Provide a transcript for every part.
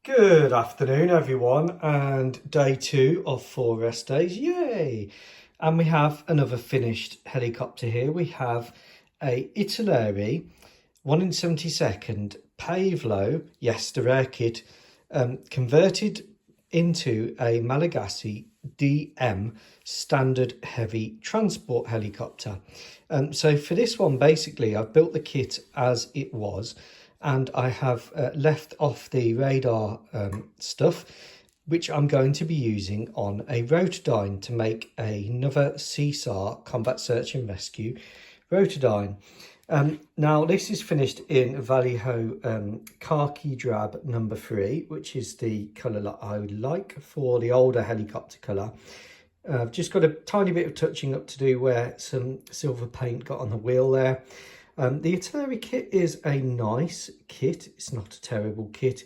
Good afternoon everyone, and day 2 of 4 rest days, yay! And we have another finished helicopter here. We have a Italeri 1 in 72nd Pave Low, yes, the rare kit, converted into a Malagasy DM standard heavy transport helicopter. So for this one, basically I've built the kit as it was, and I have left off the radar stuff, which I'm going to be using on a Rotodyne to make another CSAR Combat Search and Rescue Rotodyne. Now this is finished in Vallejo khaki drab number 3, which is the colour that I would like for the older helicopter colour. I've just got a tiny bit of touching up to do where some silver paint got on the wheel there. The Italeri kit is a nice kit, it's not a terrible kit,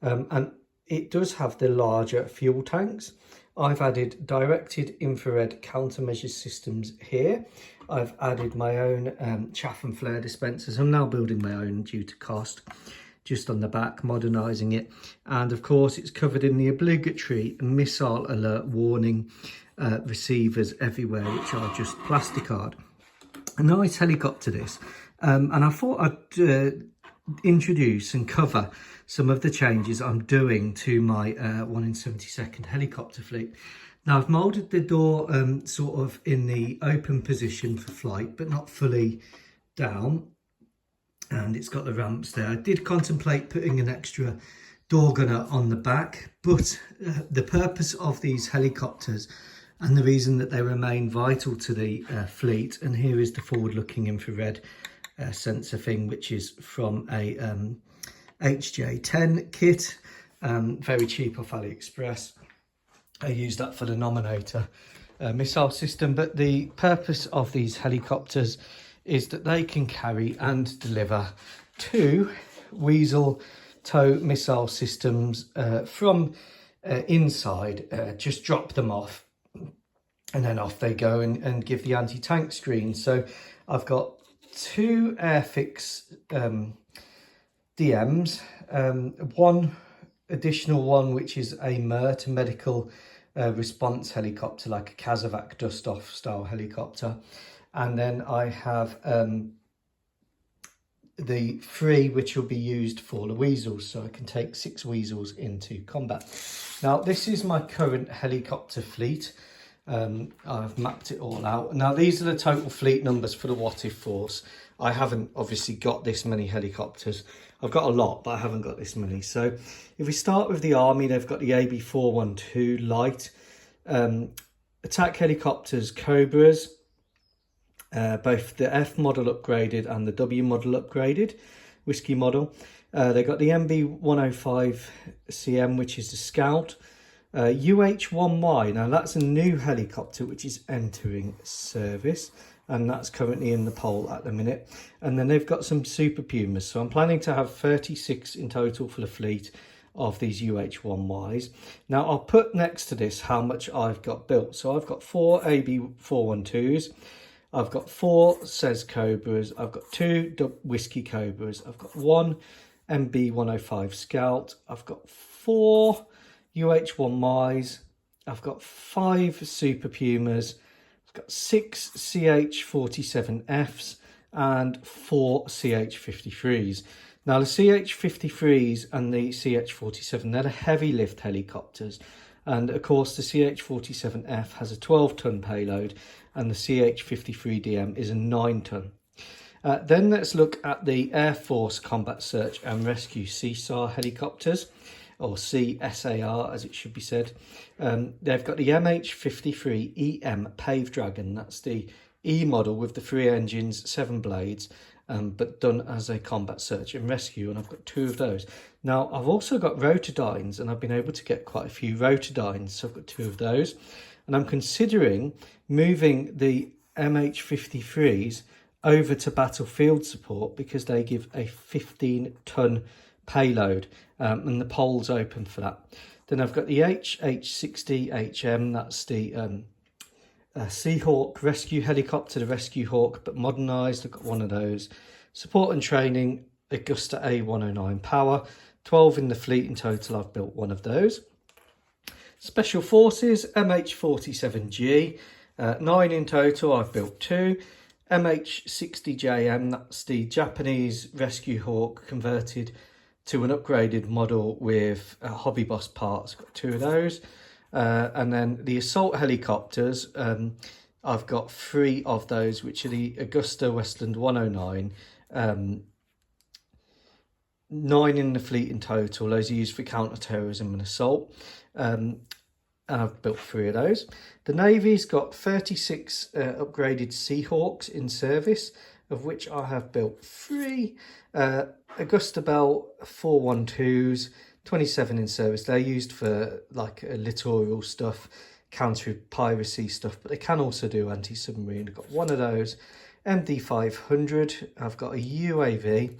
and it does have the larger fuel tanks. I've added directed infrared countermeasure systems here. I've added my own chaff and flare dispensers. I'm now building my own due to cost, just on the back, modernising it. And of course it's covered in the obligatory missile alert warning receivers everywhere, which are just plasticard. A nice helicopter this. And I thought I'd introduce and cover some of the changes I'm doing to my 1 in 72nd helicopter fleet. Now I've moulded the door sort of in the open position for flight, but not fully down. And it's got the ramps there. I did contemplate putting an extra door gunner on the back, but the purpose of these helicopters and the reason that they remain vital to the fleet, and here is the forward-looking infrared sensor thing, which is from a HJ10 kit, very cheap off AliExpress. I use that for the Nominator missile system, but the purpose of these helicopters is that they can carry and deliver 2 Weasel tow missile systems from inside, just drop them off and then off they go and give the anti-tank screen. So I've got 2 Airfix DMs, one additional one which is a MERT, medical response helicopter, like a Kazovac dust-off style helicopter, and then I have the 3 which will be used for the Weasels, so I can take 6 Weasels into combat. Now this is my current helicopter fleet. I've mapped it all out. Now these are the total fleet numbers for the What If Force. I haven't obviously got this many helicopters. I've got a lot, but I haven't got this many. So if we start with the Army, they've got the AB412 light attack helicopters, Cobras, both the F model upgraded and the W model upgraded, Whiskey model. They've got the MB105CM, which is the Scout. UH-1Y, now that's a new helicopter which is entering service, and that's currently in the poll at the minute. And then they've got some Super Pumas, so I'm planning to have 36 in total for the fleet of these UH-1Ys. Now I'll put next to this how much I've got built. So I've got 4 AB412s, I've got 4 SES Cobras, I've got 2 Whiskey Cobras, I've got 1 MB105 Scout, I've got 4 UH-1Ys, I've got 5 Super Pumas, I've got 6 CH-47Fs and 4 CH-53s. Now the CH-53s and the CH-47, they're the heavy lift helicopters, and of course the CH-47F has a 12-ton payload and the CH-53DM is a 9-ton. Then let's look at the Air Force Combat Search and Rescue CSAR helicopters, or CSAR as it should be said. They've got the MH-53EM Pave Dragon, that's the E model with the 3 engines, 7 blades, but done as a combat search and rescue, and I've got 2 of those. Now I've also got Rotodynes, and I've been able to get quite a few Rotodynes, so I've got 2 of those. And I'm considering moving the MH-53s over to battlefield support because they give a 15-ton payload, and the poll's open for that. Then I've got the HH-60HM, that's the Seahawk rescue helicopter, the Rescue Hawk, but modernised. I've got one of those. Support and training, Augusta A109 power. 12 in the fleet in total. I've built one of those. Special Forces, MH-53J, 9 in total. I've built 2. MH-53J, that's the Japanese Rescue Hawk converted to an upgraded model with Hobby Boss parts. Got 2 of those. And then the assault helicopters, I've got 3 of those, which are the Augusta Westland 109. 9 in the fleet in total. Those are used for counter-terrorism and assault. And I've built 3 of those. The Navy's got 36 upgraded Seahawks in service, of which I have built 3. Augusta Bell 412s, 27 in service. They're used for like littoral stuff, counter-piracy stuff, but they can also do anti-submarine. I've got 1 of those. MD500, I've got a UAV,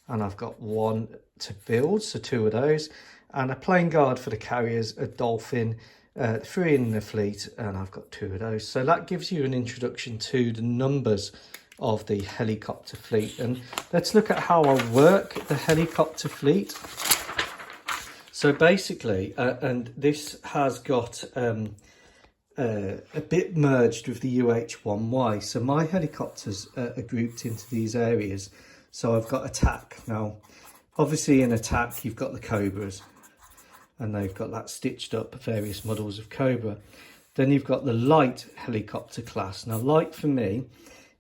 and I've got 1 to build, so 2 of those. And a plane guard for the carriers, a Dolphin, 3 in the fleet, and I've got 2 of those. So that gives you an introduction to the numbers of the helicopter fleet. And let's look at how I work the helicopter fleet. So basically, and this has got a bit merged with the UH-1Y. So my helicopters are grouped into these areas. So I've got attack. Now, obviously in attack, you've got the Cobras, and they've got that stitched up, various models of Cobra. Then you've got the light helicopter class. Now, light for me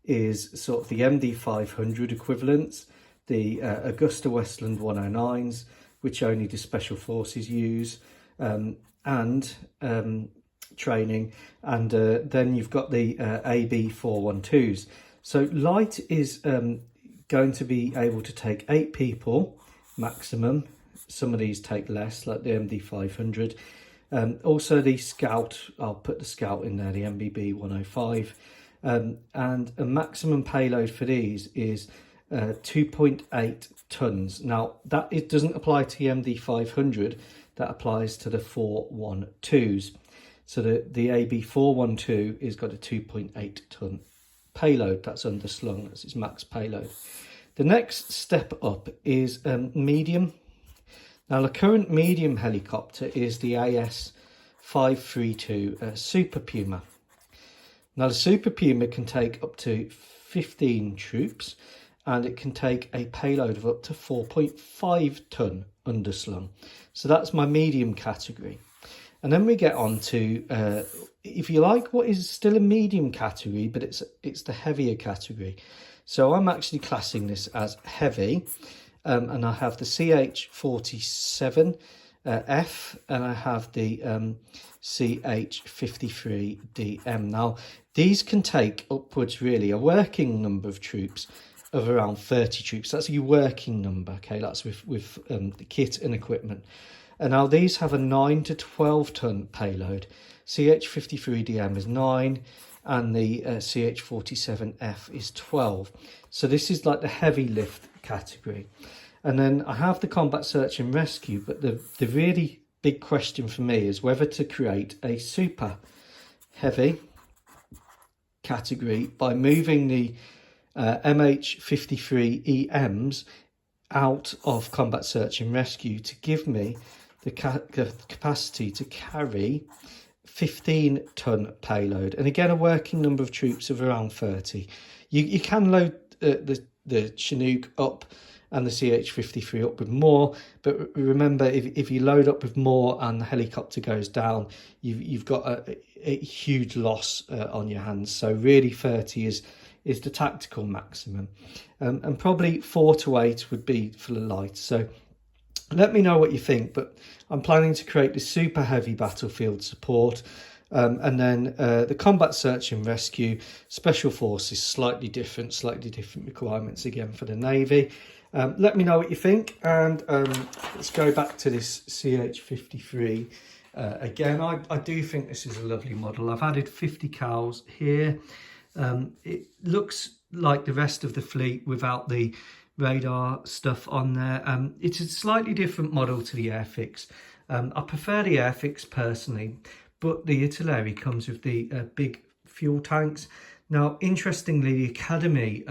is sort of the MD500 equivalents, the Augusta Westland 109s, which only the Special Forces use, and training. And then you've got the AB412s. So light is going to be able to take 8 people maximum. Some of these take less, like the MD500. Also the Scout, I'll put the Scout in there, the MBB 105. And a maximum payload for these is 2.8 tons. Now, it doesn't apply to the MD500, that applies to the 412s. So the AB412 has got a 2.8 ton payload. That's underslung, that's its max payload. The next step up is medium. Now, the current medium helicopter is the AS-532 Super Puma. Now, the Super Puma can take up to 15 troops, and it can take a payload of up to 4.5 ton underslung. So that's my medium category. And then we get on to, if you like, what is still a medium category, but it's the heavier category. So I'm actually classing this as heavy, and I have the CH-47F, and I have the CH-53DM. Now, these can take upwards, really, a working number of troops of around 30 troops. That's your working number, okay? That's with the kit and equipment. And now these have a 9 to 12 ton payload. CH-53DM is 9, and the CH-47F is 12. So this is like the heavy lift category. And then I have the combat search and rescue, but the really big question for me is whether to create a super heavy category by moving the MH-53EMs out of combat search and rescue to give me the capacity to carry 15 ton payload, and again a working number of troops of around 30. You can load the Chinook up and the CH-53 up with more, but remember, if you load up with more and the helicopter goes down, you've got a huge loss on your hands. So really 30 is the tactical maximum, and probably 4 to 8 would be for the light. So let me know what you think, but I'm planning to create this super heavy battlefield support, and then the combat search and rescue, special forces, slightly different requirements again for the Navy. Let me know what you think, and let's go back to this CH-53 again. I do think this is a lovely model. I've added 50 cals here. It looks like the rest of the fleet without the radar stuff on there. It's a slightly different model to the Airfix. I prefer the Airfix personally, but the Italeri comes with the big fuel tanks. Now, interestingly, the Academy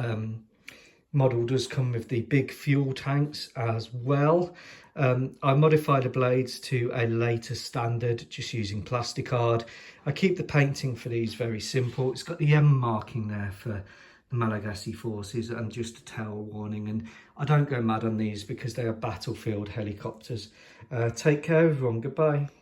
model does come with the big fuel tanks as well. I modified the blades to a later standard, just using plasticard. I keep the painting for these very simple. It's got the M marking there for the Malagasy forces and just a tail warning, and I don't go mad on these because they are battlefield helicopters. Take care everyone, goodbye.